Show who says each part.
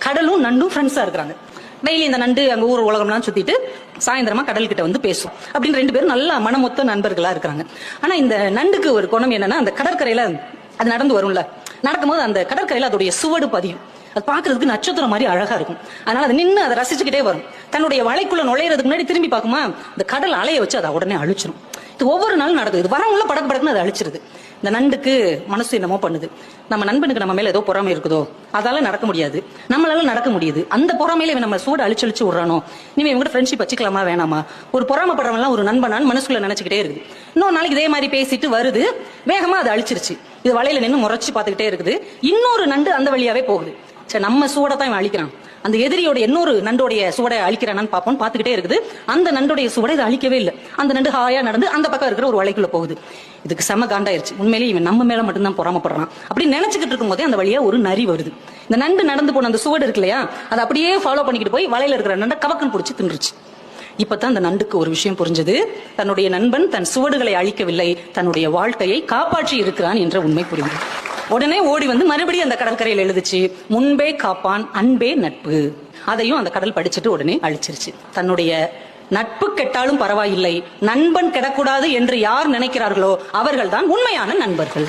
Speaker 1: கடலும் நண்டும் ஃப்ரெண்ட்ஸா இருக்கிறாங்க. டெய்லி இந்த நண்டு அங்க ஊர் உலகம்லாம் சுத்திட்டு சாயந்தரமா கடல் கிட்ட வந்து பேசும் அப்படின்னு 2 பேரும் நல்லா மனமொத்த நண்பர்களா இருக்கிறாங்க. ஆனா இந்த நண்டுக்கு ஒரு குணம் என்னன்னா, அந்த கடற்கரையில அது நடந்து வரும்ல, நடக்கும்போது அந்த கடற்கரையில அதோடைய சுவடு பதியும். அது பாக்குறதுக்கு நட்சத்திரம் மாதிரி அழகா இருக்கும். அதனால அது நின்று அதை ரசிச்சுக்கிட்டே வரும். தன்னுடைய வலைக்குள்ள நுழையிறதுக்கு முன்னாடி திரும்பி பார்க்குமா, இந்த கடல் அலைய வச்சு அதை உடனே அழிச்சிடும். இது ஒவ்வொரு நாளும் நடக்குது. இது வரவங்கள படக்கு படக்குன்னு அதை அழிச்சிருது. இந்த நண்டுக்கு மனசு என்னமோ பண்ணுது, நம்ம நண்பனுக்கு நம்ம மேல ஏதோ பொறாமை இருக்குதோ, அதால நடக்க முடியாது, நம்மளால நடக்க முடியுது, அந்த பொறாமையில நம்ம சூட அழிச்சு விடுறானோ, இனிமே இவங்க ஃப்ரெண்ட்ஷிப் வச்சுக்கலாமா வேணாமா, ஒரு பொறாமப்படுறவங்க ஒரு நண்பனான்னு மனசுக்குள்ள நினைச்சுக்கிட்டே இருக்குது. இன்னொரு நாளைக்கு இதே மாதிரி பேசிட்டு வருது, வேகமா அதை அழிச்சிருச்சு. இது வலையில நின்று முறைச்சு பார்த்துக்கிட்டே இருக்குது. இன்னொரு நண்டு அந்த வழியாவே போகுது. சரி, நம்ம சூட தான் இவன் அழிக்கிறான், அந்த எதிரியோட இன்னொரு நண்டோடைய சுவடை அழிக்கிறான்னு பார்ப்போம். பார்த்துக்கிட்டே இருக்குது. அந்த நண்டோடைய சுவடை இதை அழிக்கவே இல்லை. அந்த நண்டு ஹாயா நடந்து அந்த பக்கம் இருக்கிற ஒரு வலைக்குள்ள போகுது. இதுக்கு செம காண்டாயிருச்சு. உண்மையிலேயே இவன் நம்ம மேல மட்டும்தான் பொறாமப்படுறான் அப்படின்னு நினைச்சுக்கிட்டு இருக்கும் போதே அந்த வழியா ஒரு நரி வருது. இந்த நண்டு நடந்து போன அந்த சுவடு இருக்கு இல்லையா, அதை அப்படியே ஃபாலோ பண்ணிக்கிட்டு போய் வலையில இருக்கிற நண்டை கவக்கன் பிடிச்சி தின்றுச்சு. இப்பதான் அந்த நண்டுக்கு ஒரு விஷயம் புரிஞ்சது. தன்னுடைய நண்பன் தன் சுவடுகளை அழிக்கவில்லை, தன்னுடைய வாழ்க்கையை காப்பாற்றி இருக்கிறான் என்ற உண்மை புரிந்தது. உடனே ஓடி வந்து மறுபடியும் அந்த கடற்கரையில் எழுதுச்சு, முன்பே காப்பான் அன்பே நட்பு. அதையும் அந்த கடல் படிச்சுட்டு உடனே அழிச்சிருச்சு. தன்னுடைய நட்பு கெட்டாலும் பரவாயில்லை, நண்பன் கெடக்கூடாது என்று யார் நினைக்கிறார்களோ அவர்கள்தான் உண்மையான நண்பர்கள்.